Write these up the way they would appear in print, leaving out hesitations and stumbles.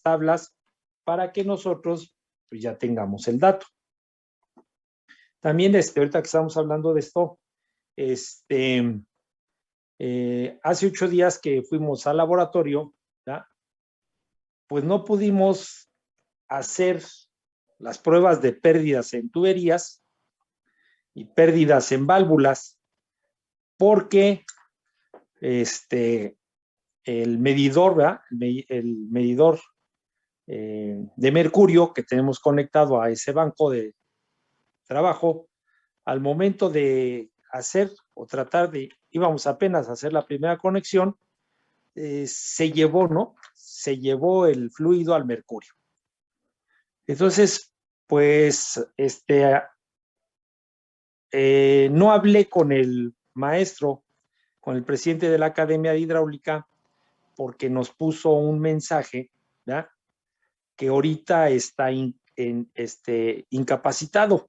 tablas para que nosotros pues, ya tengamos el dato. También ahorita que estamos hablando de esto, hace 8 días que fuimos al laboratorio, ¿ya? Pues no pudimos hacer las pruebas de pérdidas en tuberías y pérdidas en válvulas porque el medidor, ¿verdad? El medidor de mercurio que tenemos conectado a ese banco de trabajo, al momento de hacer o tratar de, íbamos apenas a hacer la primera conexión, se llevó, ¿no? Se llevó el fluido al mercurio. Entonces, pues, no hablé con el maestro, con el presidente de la Academia de Hidráulica, porque nos puso un mensaje, ¿verdad? Que ahorita está incapacitado.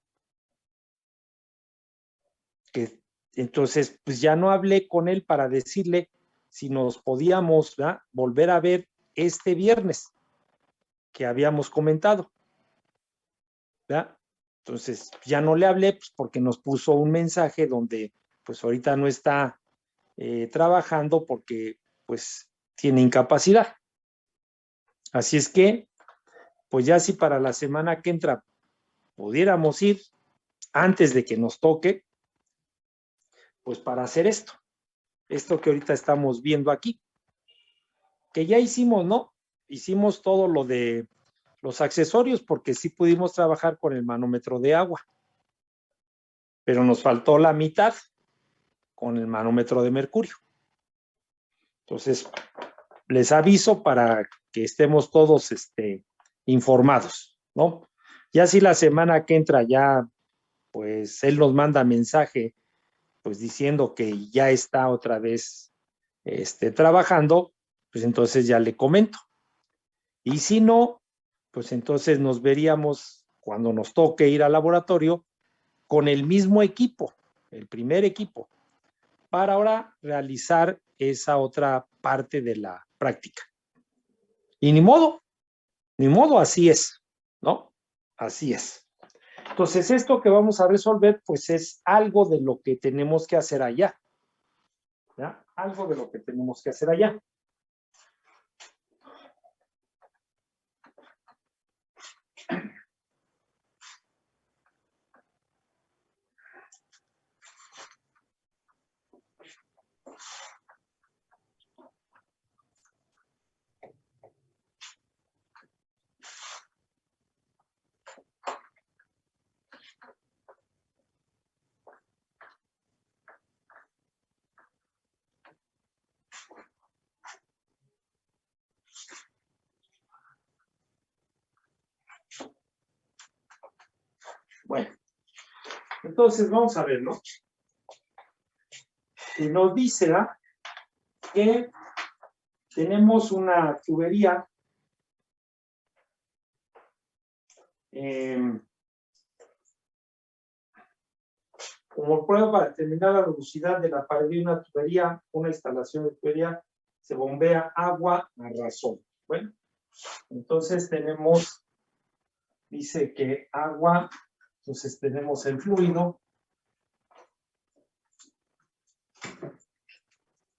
Entonces, pues ya no hablé con él para decirle si nos podíamos, ¿verdad?, volver a ver este viernes que habíamos comentado, ¿verdad? Entonces, ya no le hablé pues, porque nos puso un mensaje donde pues ahorita no está trabajando porque pues tiene incapacidad. Así es que, pues ya si para la semana que entra pudiéramos ir antes de que nos toque, pues para hacer esto que ahorita estamos viendo aquí, que ya hicimos, ¿no? Hicimos todo lo de los accesorios porque sí pudimos trabajar con el manómetro de agua, pero nos faltó la mitad con el manómetro de mercurio. Entonces, les aviso para que estemos todos informados, ¿no? Ya si la semana que entra ya, pues él nos manda mensaje, pues diciendo que ya está otra vez trabajando, pues entonces ya le comento. Y si no, pues entonces nos veríamos cuando nos toque ir al laboratorio con el mismo equipo, el primer equipo, para ahora realizar esa otra parte de la práctica. Y ni modo, así es, ¿no? Así es. Entonces, esto que vamos a resolver, pues es algo de lo que tenemos que hacer allá. ¿Ya? Algo de lo que tenemos que hacer allá. Bueno, entonces vamos a ver, ¿no? Y nos dice, ¿verdad?, que tenemos una tubería como prueba para determinar la velocidad de la pared de una tubería, una instalación de tubería, se bombea agua a razón. Bueno, entonces tenemos, dice que agua, entonces tenemos el fluido,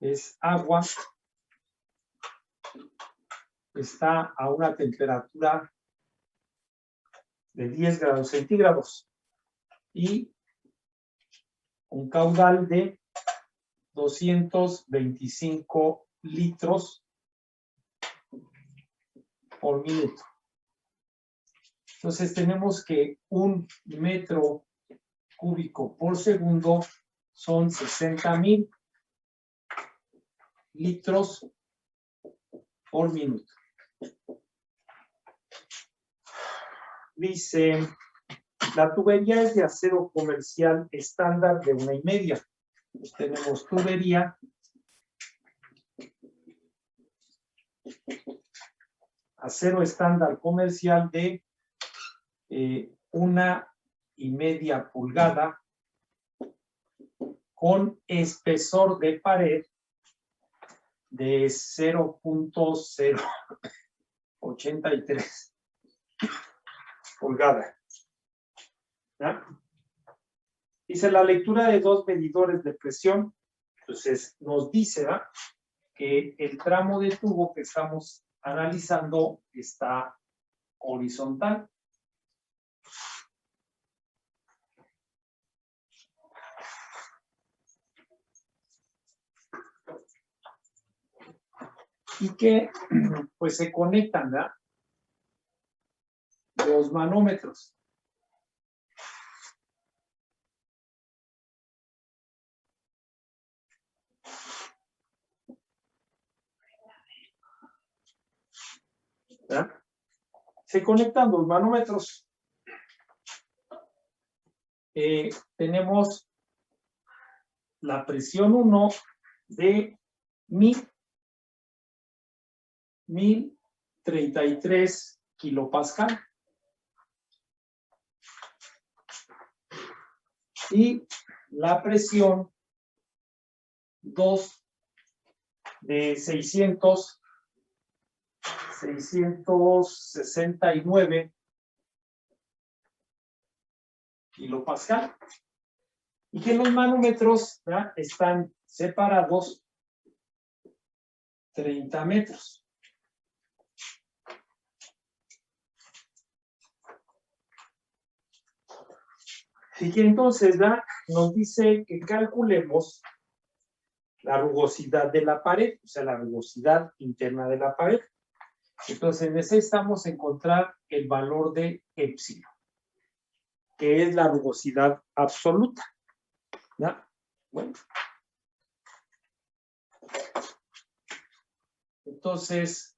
es agua, está a una temperatura de 10 grados centígrados y un caudal de 225 litros por minuto. Entonces tenemos que 1 metro cúbico por segundo son 60,000 litros por minuto. Dice, la tubería es de acero comercial estándar de 1,5. Pues tenemos tubería acero estándar comercial de 1,5 pulgada con espesor de pared de 0.0 83 pulgadas. ¿Ya? Dice la lectura de dos medidores de presión. Entonces nos dice, ¿verdad?, que el tramo de tubo que estamos analizando está horizontal. Y que pues se conectan, ¿verdad?, los manómetros. ¿Verdad? Se conectan los manómetros. Tenemos la presión 1 de 1033 kilopascal. Y la presión 2 de 669 kilopascal. Y que los manómetros, ¿verdad?, están separados 30 metros. Y que entonces, ¿verdad?, nos dice que calculemos la rugosidad de la pared, o sea, la rugosidad interna de la pared. Entonces necesitamos encontrar el valor de epsilon, que es la rugosidad absoluta. ¿Ya? Bueno. Entonces,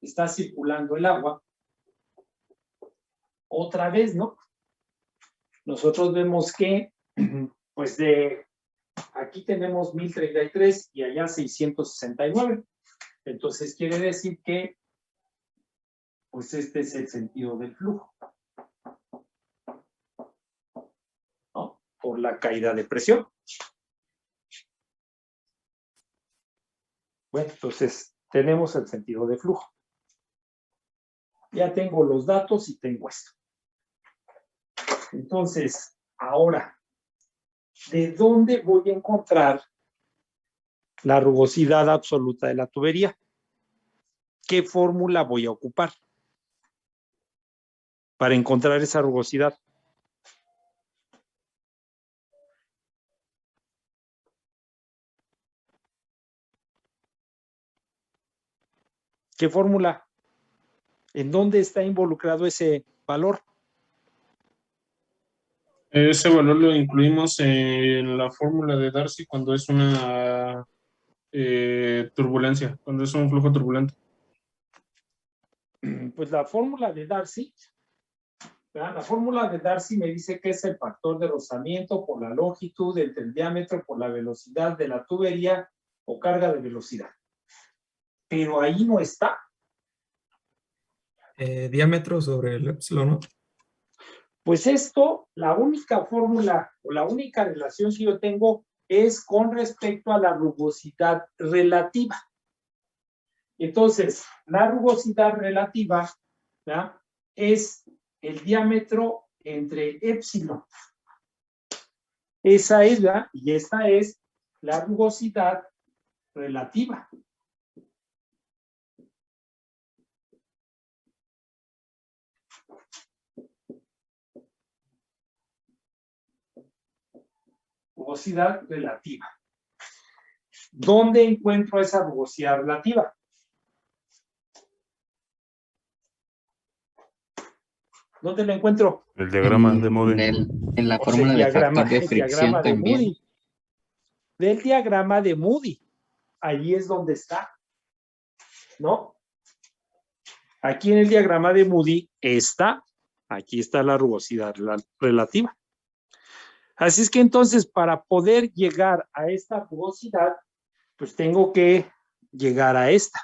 está circulando el agua. Otra vez, ¿no? Nosotros vemos que, pues aquí tenemos 1033 y allá 669. Entonces quiere decir que, pues este es el sentido del flujo, ¿no?, por la caída de presión. Bueno, entonces tenemos el sentido de flujo. Ya tengo los datos y tengo esto. Entonces, ahora, ¿de dónde voy a encontrar la rugosidad absoluta de la tubería? ¿Qué fórmula voy a ocupar para encontrar esa rugosidad? ¿Qué fórmula? ¿En dónde está involucrado ese valor? Ese valor lo incluimos en la fórmula de Darcy cuando es una turbulencia, cuando es un flujo turbulento. Pues la fórmula de Darcy, ¿verdad?, la fórmula de Darcy me dice que es el factor de rozamiento por la longitud entre el diámetro por la velocidad de la tubería o carga de velocidad. Pero ahí no está. Diámetro sobre el epsilon, ¿no? Pues esto, la única fórmula o la única relación que yo tengo es con respecto a la rugosidad relativa. Entonces, la rugosidad relativa, ¿verdad?, es el diámetro entre epsilon. Esa es la, y esta es la rugosidad relativa. Rugosidad relativa. ¿Dónde encuentro esa rugosidad relativa? ¿Dónde la encuentro? El diagrama de Moody. En la O sea, fórmula de diagrama, factor de el diagrama fricción de también. Moody. Del diagrama de Moody. Allí es donde está, ¿no? Aquí en el diagrama de Moody está, aquí está la rugosidad relativa. Así es que entonces, para poder llegar a esta rugosidad, pues tengo que llegar a esta.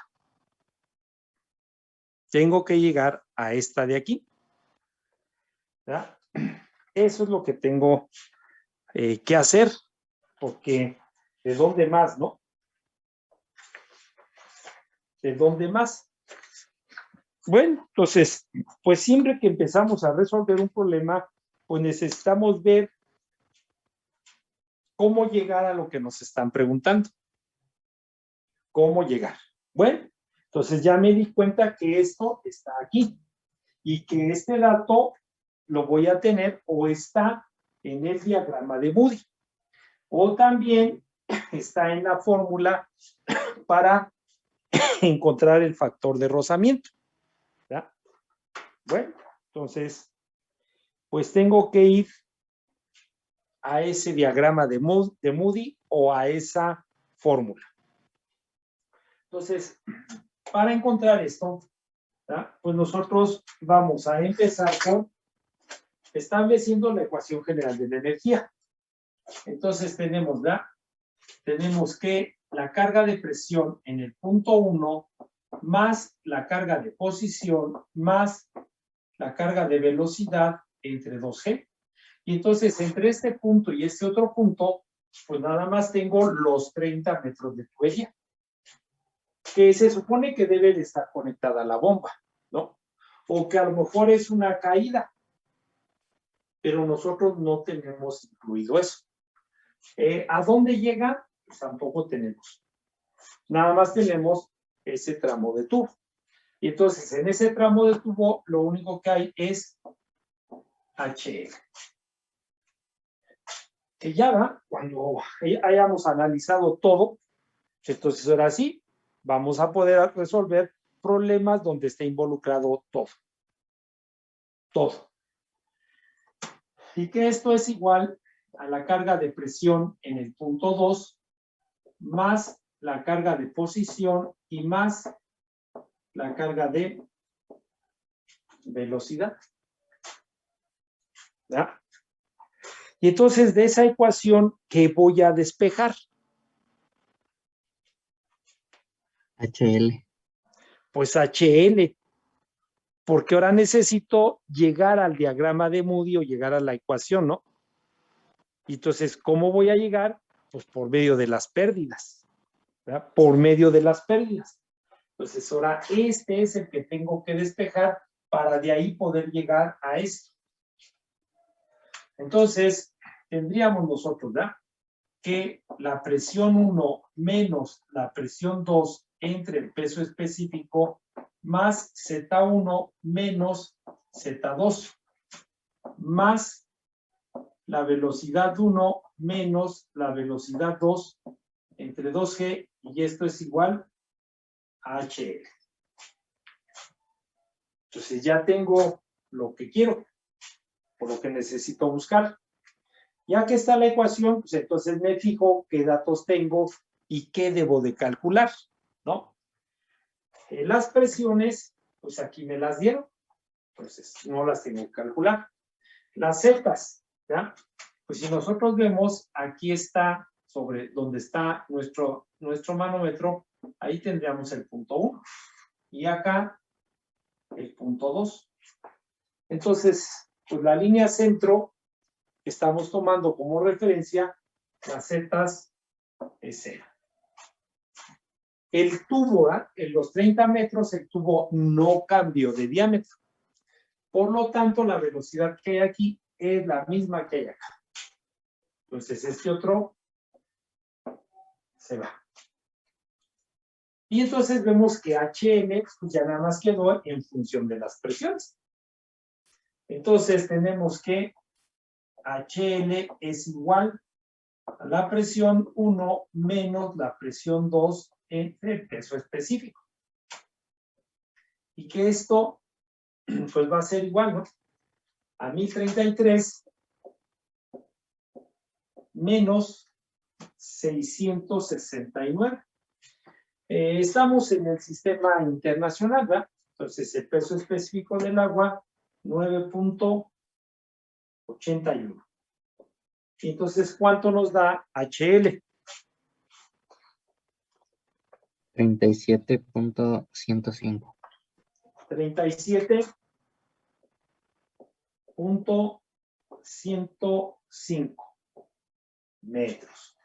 Tengo que llegar a esta de aquí. ¿Verdad? Eso es lo que tengo que hacer, porque ¿de dónde más, no? ¿De dónde más? Bueno, entonces, pues siempre que empezamos a resolver un problema, pues necesitamos ver cómo llegar a lo que nos están preguntando. ¿Cómo llegar? Bueno, entonces ya me di cuenta que esto está aquí y que este dato lo voy a tener o está en el diagrama de Moody o también está en la fórmula para encontrar el factor de rozamiento. ¿Ya? Bueno, entonces, pues tengo que ir a ese diagrama de Moody o a esa fórmula. Entonces, para encontrar esto, ¿ya? Pues nosotros vamos a empezar con estableciendo la ecuación general de la energía. Entonces tenemos, ¿verdad? Tenemos que la carga de presión en el punto 1 más la carga de posición más la carga de velocidad entre 2G. Y entonces entre este punto y este otro punto, pues nada más tengo los 30 metros de tubería, que se supone que debe de estar conectada a la bomba, ¿no? O que a lo mejor es una caída, pero nosotros no tenemos incluido eso. ¿A dónde llega? Pues tampoco tenemos. Nada más tenemos ese tramo de tubo. Y entonces en ese tramo de tubo lo único que hay es HL. Que ya va, cuando hayamos analizado todo, entonces ahora sí, vamos a poder resolver problemas donde esté involucrado todo. Todo. Y que esto es igual a la carga de presión en el punto 2 más la carga de posición y más la carga de velocidad. ¿Ya? Y entonces de esa ecuación, ¿qué voy a despejar? HL. Pues HL, porque ahora necesito llegar al diagrama de Moody o llegar a la ecuación, ¿no? Y entonces, ¿cómo voy a llegar? Pues por medio de las pérdidas, ¿verdad? Por medio de las pérdidas. Entonces, ahora este es el que tengo que despejar para de ahí poder llegar a esto. Entonces, tendríamos nosotros, ¿verdad? Que la presión 1 menos la presión 2 entre el peso específico más Z1 menos Z2 más la velocidad 1 menos la velocidad 2 entre 2G y esto es igual a HL. Entonces ya tengo lo que quiero, por lo que necesito buscar. Ya que está la ecuación, pues entonces me fijo qué datos tengo y qué debo de calcular, ¿no? Las presiones, pues aquí me las dieron, entonces no las tengo que calcular. Las zetas, ¿ya? Pues si nosotros vemos, aquí está sobre donde está nuestro manómetro, ahí tendríamos el punto 1 y acá el punto 2. Entonces, pues la línea centro estamos tomando como referencia las zetas es 0. El tubo, en los 30 metros, el tubo no cambió de diámetro. Por lo tanto, la velocidad que hay aquí es la misma que hay acá. Entonces, este otro se va. Y entonces vemos que HL pues ya nada más quedó en función de las presiones. Entonces, tenemos que HL es igual a la presión 1 menos la presión 2 entre el peso específico. Y que esto pues va a ser igual, ¿no? A 1033 menos 669. Estamos en el sistema internacional, ¿verdad? Entonces el peso específico del agua 9.81. Entonces, ¿cuánto nos da HL? 37.105. 37.105 metros.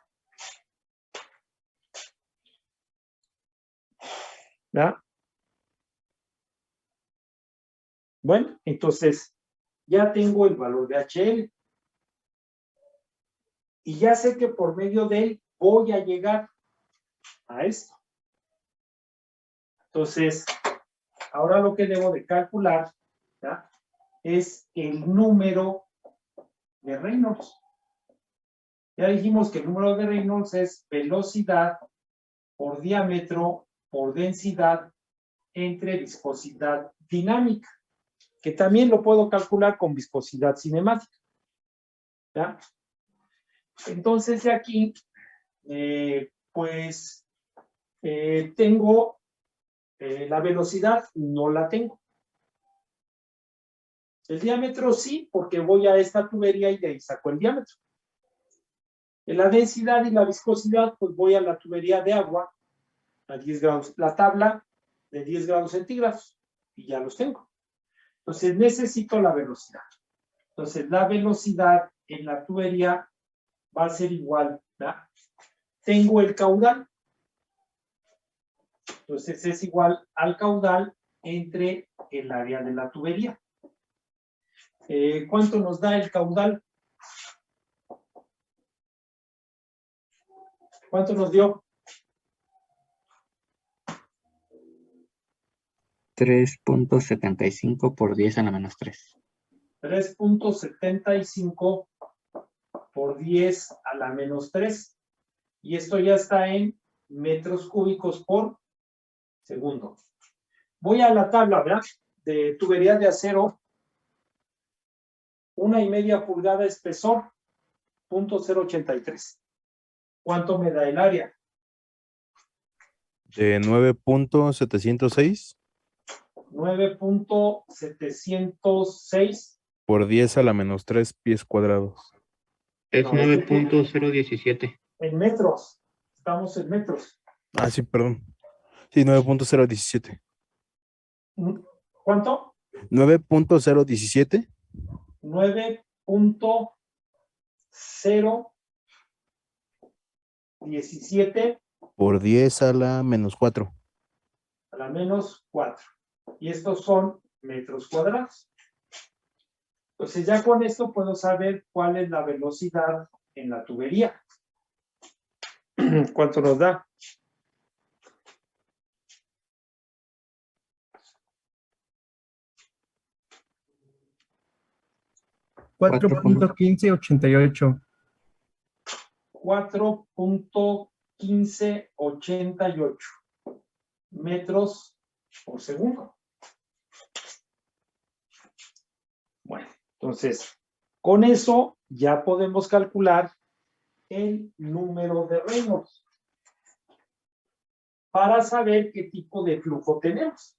¿verdad? Bueno, entonces ya tengo el valor de HL. Y ya sé que por medio de él voy a llegar a esto. Entonces, ahora lo que debo de calcular, ¿ya?, es el número de Reynolds. Ya dijimos que el número de Reynolds es velocidad por diámetro por densidad entre viscosidad dinámica, que también lo puedo calcular con viscosidad cinemática. ¿Ya? Entonces, de aquí, tengo la velocidad, no la tengo. El diámetro sí, porque voy a esta tubería y de ahí saco el diámetro. En la densidad y la viscosidad, pues voy a la tubería de agua a 10 grados, la tabla de 10 grados centígrados, y ya los tengo. Entonces necesito la velocidad. Entonces la velocidad en la tubería va a ser igual, ¿verdad? Tengo el caudal. Entonces es igual al caudal entre el área de la tubería. ¿Cuánto nos da el caudal? ¿Cuánto nos dio? 3.75 por 10 a la menos 3. 3.75 por 10 a la menos 3. Y esto ya está en metros cúbicos por segundo. Voy a la tabla, ¿verdad?, de tubería de acero. 1,5 pulgada espesor, 0.083. ¿Cuánto me da el área? De 9.706 9.706 por 10 a la menos 3 pies cuadrados. Es No, 9.017. en metros. Estamos en metros. Ah, sí, perdón. Sí, 9.017. ¿Cuánto? 9.017 9.017 por 10 a la menos 4. a la menos 4. Y estos son metros cuadrados. Entonces ya con esto puedo saber cuál es la velocidad en la tubería. ¿Cuánto nos da? $4.1588. 4.1588 metros por segundo. Bueno, entonces, con eso ya podemos calcular el número de Reynolds para saber qué tipo de flujo tenemos.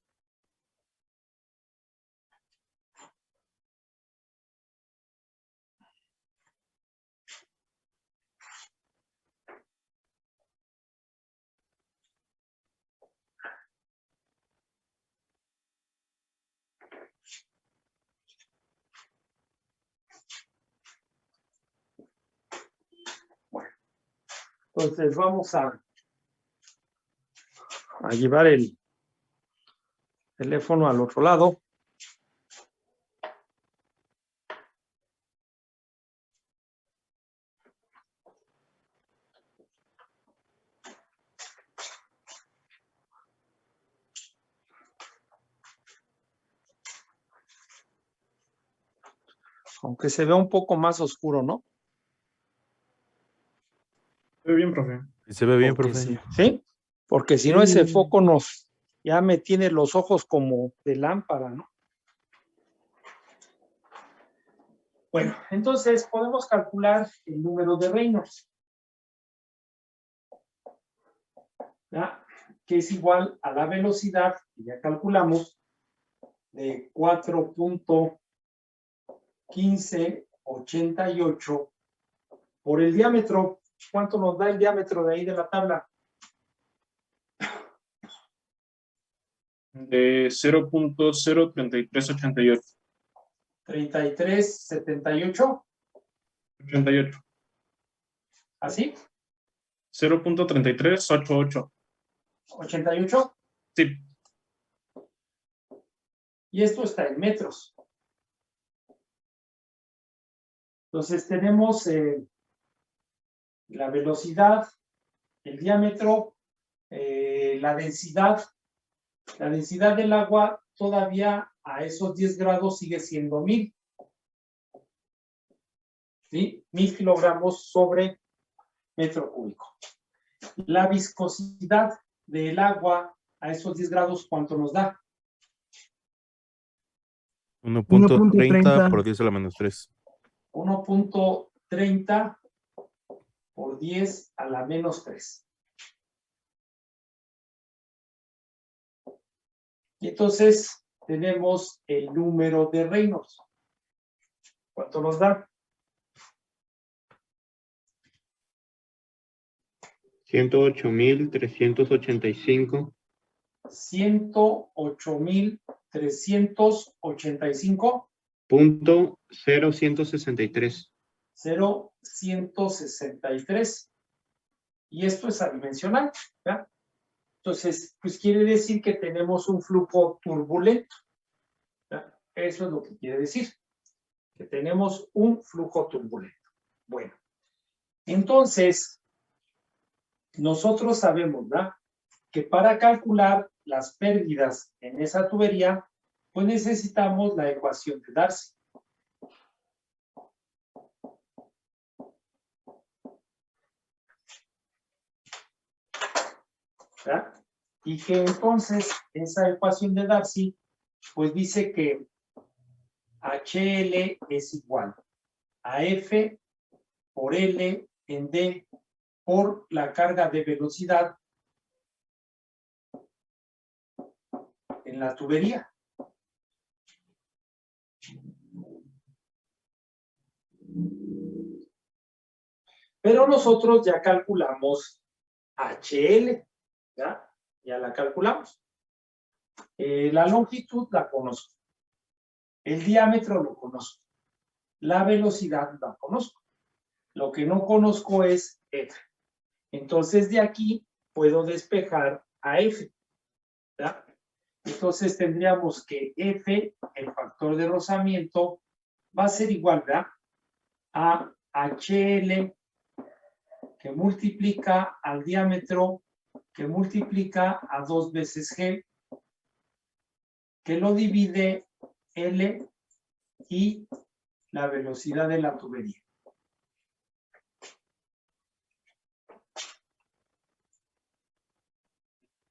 Entonces vamos a llevar el teléfono al otro lado. Aunque se vea un poco más oscuro, ¿no? Muy bien, profe. Se ve bien, Porque profe. sí, porque si no ese foco ya me tiene los ojos como de lámpara, ¿no? Bueno, entonces podemos calcular el número de Reynolds, ¿ya?, que es igual a la velocidad que ya calculamos de 4.1588 por el diámetro. ¿Cuánto nos da el diámetro de ahí de la tabla? De 0.03388. 3378. 88. ¿Así? 0.3388. 88. Sí. Y esto está en metros. Entonces tenemos la velocidad, el diámetro, la densidad. La densidad del agua todavía a esos 10 grados sigue siendo 1000. ¿Sí? 1000 kilogramos sobre metro cúbico. La viscosidad del agua a esos 10 grados, ¿cuánto nos da? 1.30 por 10 a la menos 3. 1.30 por 10 a la menos 3. Y entonces tenemos el número de Reynolds. ¿Cuánto nos da? 108.385. 108.385. .0163. 0.163. Y esto es adimensional, ¿verdad? Entonces, pues quiere decir que tenemos un flujo turbulento, ¿verdad? Eso es lo que quiere decir, que tenemos un flujo turbulento. Bueno, entonces, nosotros sabemos, ¿verdad?, que para calcular las pérdidas en esa tubería, pues necesitamos la ecuación de Darcy. ¿Verdad? Y que entonces esa ecuación de Darcy pues dice que HL es igual a F por L en D por la carga de velocidad en la tubería. Pero nosotros ya calculamos HL, ¿ya? Ya la calculamos. La longitud la conozco. El diámetro lo conozco. La velocidad la conozco. Lo que no conozco es F. Entonces de aquí puedo despejar a F, ¿ya? Entonces tendríamos que F, el factor de rozamiento, va a ser igual, ¿verdad?, a HL, que multiplica al diámetro, que multiplica a 2 veces G, que lo divide L y la velocidad de la tubería.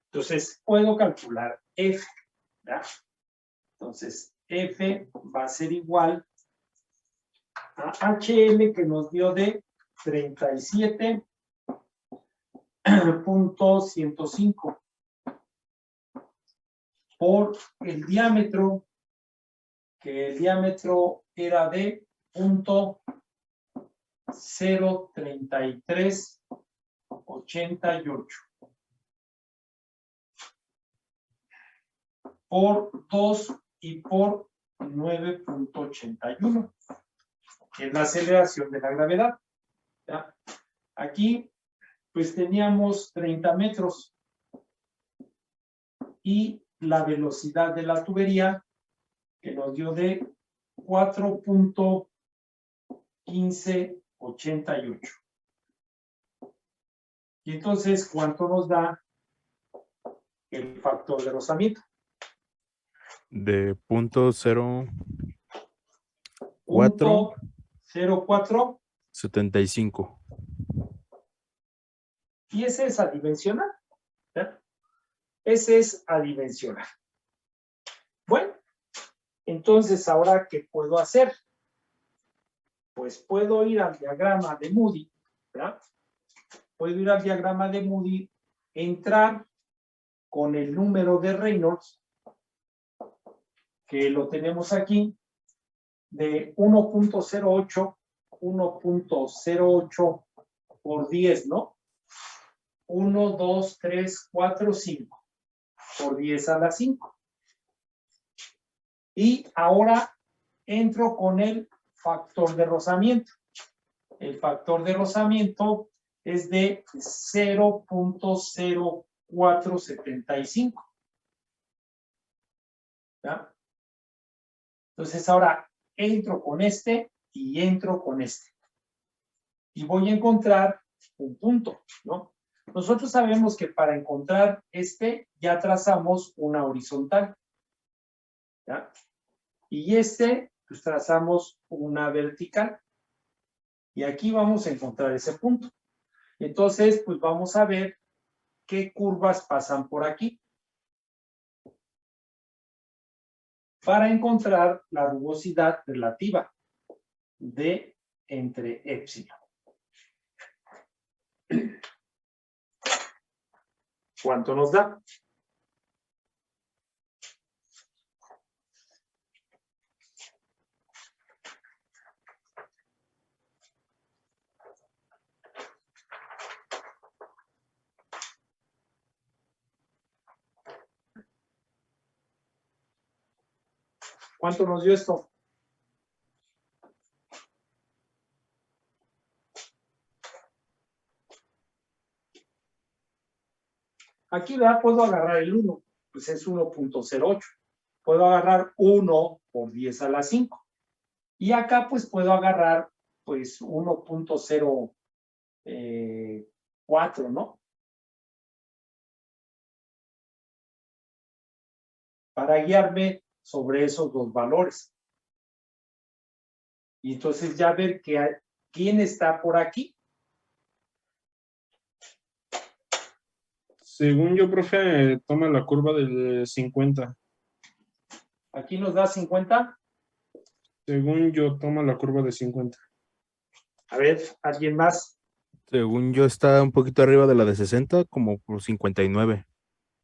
Entonces, puedo calcular F, ¿verdad? Entonces, F va a ser igual a HL, que nos dio de 37.105 por el diámetro, que el diámetro era de 0.03388 por 2 y por 9.81, que es la aceleración de la gravedad, ¿ya? Aquí pues teníamos 30 metros y la velocidad de la tubería, que nos dio de 4.1588. Y entonces, ¿cuánto nos da el factor de rozamiento? De 0.04 0.04. 75. Y ese es adimensional, ¿ya? Ese es adimensional. Bueno, entonces, ¿ahora qué puedo hacer? Pues puedo ir al diagrama de Moody, ¿verdad? Puedo ir al diagrama de Moody, entrar con el número de Reynolds, que lo tenemos aquí, de 1.08 por 10, ¿no? 1, 2, 3, 4, 5 por 10 a la 5. Y ahora entro con el factor de rozamiento. El factor de rozamiento es de 0.0475. ¿ya? Entonces ahora entro con este y entro con este. Y voy a encontrar un punto, ¿no? Nosotros sabemos que para encontrar este ya trazamos una horizontal, ¿ya? Y este, pues trazamos una vertical. Y aquí vamos a encontrar ese punto. Entonces, pues vamos a ver qué curvas pasan por aquí para encontrar la rugosidad relativa de entre épsilon. ¿Cuánto nos da? ¿Cuánto nos dio esto? Aquí, ¿verdad? Puedo agarrar el 1, pues es 1.08. Puedo agarrar 1 por 10 a la 5. Y acá, pues puedo agarrar, pues 1.04, ¿no? Para guiarme sobre esos dos valores. Y entonces ya ver quién está por aquí. Según yo, profe, toma la curva del 50. Aquí nos da 50. Según yo, toma la curva de 50. A ver, ¿alguien más? Según yo, está un poquito arriba de la de 60, como por 59.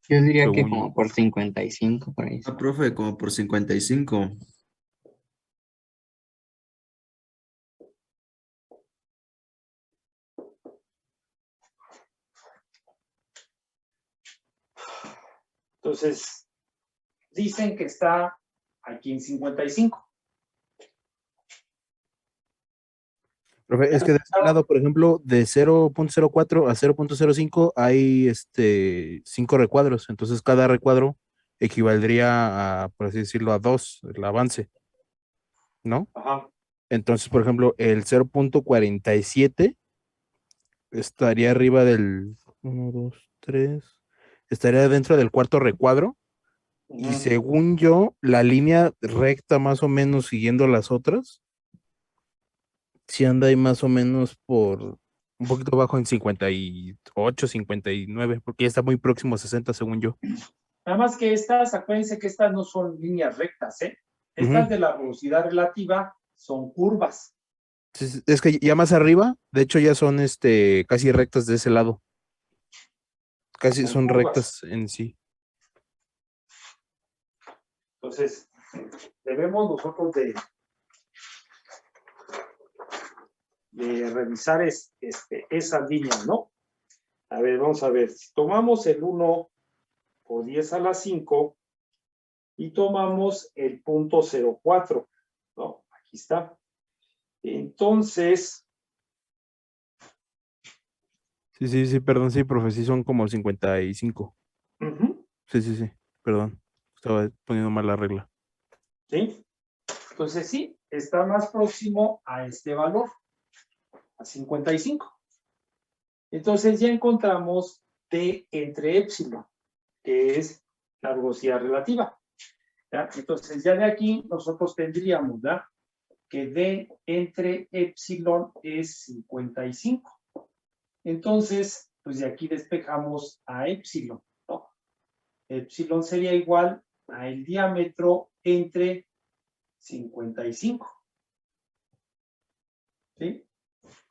Yo diría que Según como yo. por 55, por ahí. Ah, profe, como por 55. Entonces, dicen que está aquí en 55. Profe, es que de este lado, por ejemplo, de 0.04 a 0.05 hay 5 recuadros. Entonces, cada recuadro equivaldría a, por así decirlo, a 2, el avance, ¿no? Ajá. Entonces, por ejemplo, el 0.47 estaría arriba del 1, 2, 3, estaría dentro del cuarto recuadro. Y Ujú. según yo, la línea recta más o menos siguiendo las otras, si anda ahí más o menos por un poquito bajo en 58, 59, porque ya está muy próximo a 60 según yo. Nada más que estas, acuérdense que estas no son líneas rectas, ¿eh? Estas Ujú. de la velocidad relativa son curvas. Sí, sí, es que ya más arriba, de hecho ya son casi rectas de ese lado. Casi Son son curvas. rectas en sí. Entonces, debemos nosotros de revisar esas líneas, ¿no? A ver, vamos a ver. Si tomamos el 1 por 10 a la 5 y tomamos el punto 04, ¿no? Aquí está. Entonces, Sí, perdón, sí, profe, sí son como 55. ujú, Sí, perdón, estaba poniendo mal la regla. ¿sí? Entonces sí, está más próximo a este valor, a 55. Entonces ya encontramos T entre épsilon, que es la velocidad relativa, ¿ya? Entonces ya de aquí nosotros tendríamos, ¿verdad?, que D entre épsilon es 55. Entonces, pues de aquí despejamos a épsilon, ¿no? Épsilon sería igual a el diámetro entre 55. ¿Sí?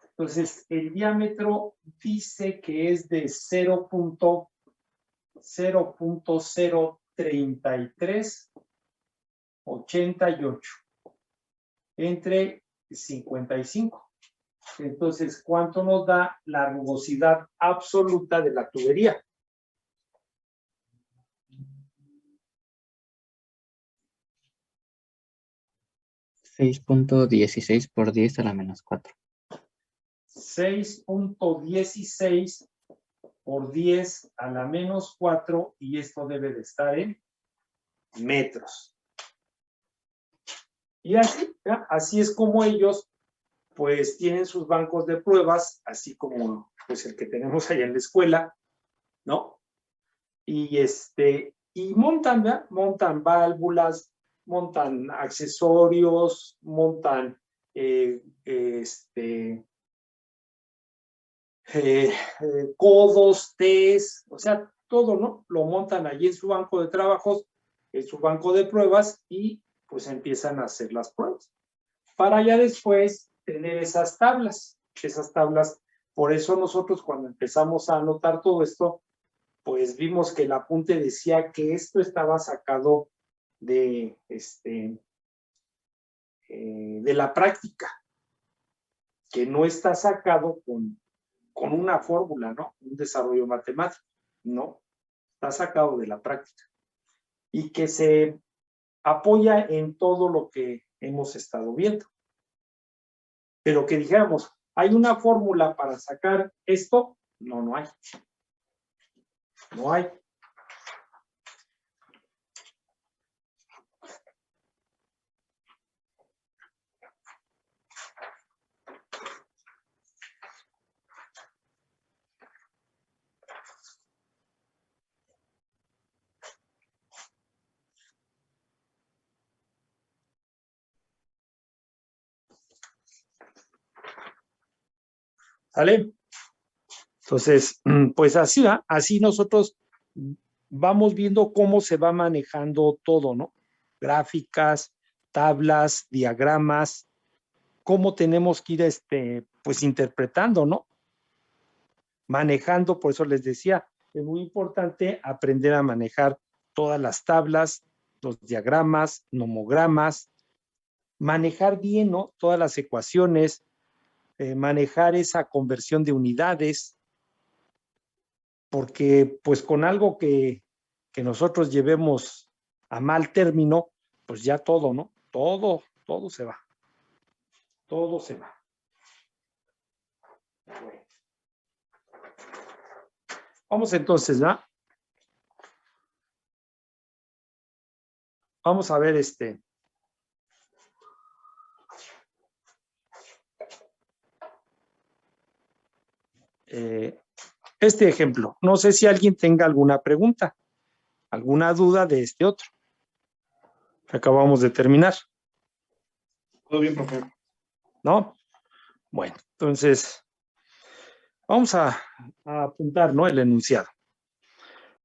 Entonces, el diámetro dice que es de 0.03388 entre 55. Entonces, ¿cuánto nos da la rugosidad absoluta de la tubería? $6.16 por 10 a la menos 4. 6.16 por 10 a la menos 4, y esto debe de estar en metros. Y así, ¿ya? Así es como ellos pues tienen sus bancos de pruebas, así como pues el que tenemos allá en la escuela, ¿no? Y montan, ¿verdad? Montan válvulas, montan accesorios, montan codos, Ts, o sea, todo, ¿no? Lo montan allí en su banco de trabajos, en su banco de pruebas y pues empiezan a hacer las pruebas. Para ya después tener esas tablas. Por eso nosotros cuando empezamos a anotar todo esto, pues vimos que el apunte decía que esto estaba sacado de la práctica, que no está sacado con una fórmula, ¿no? Un desarrollo matemático, no, está sacado de la práctica y que se apoya en todo lo que hemos estado viendo. Pero que dijéramos, ¿hay una fórmula para sacar esto? No, no hay. No hay. ¿Sale? Entonces, pues así va, así nosotros vamos viendo cómo se va manejando todo, ¿no? Gráficas, tablas, diagramas, cómo tenemos que ir, pues interpretando, ¿no? Manejando, por eso les decía, es muy importante aprender a manejar todas las tablas, los diagramas, nomogramas, manejar bien, ¿no? Todas las ecuaciones, manejar esa conversión de unidades, porque pues con algo que nosotros llevemos a mal término, pues ya todo, ¿no? Todo se va. Todo se va. Bueno. Vamos entonces, ¿no? Vamos a ver este ejemplo. No sé si alguien tenga alguna pregunta, alguna duda de este otro. Acabamos de terminar. Todo bien, profe. ¿No? Bueno, entonces vamos a apuntar, ¿no? El enunciado.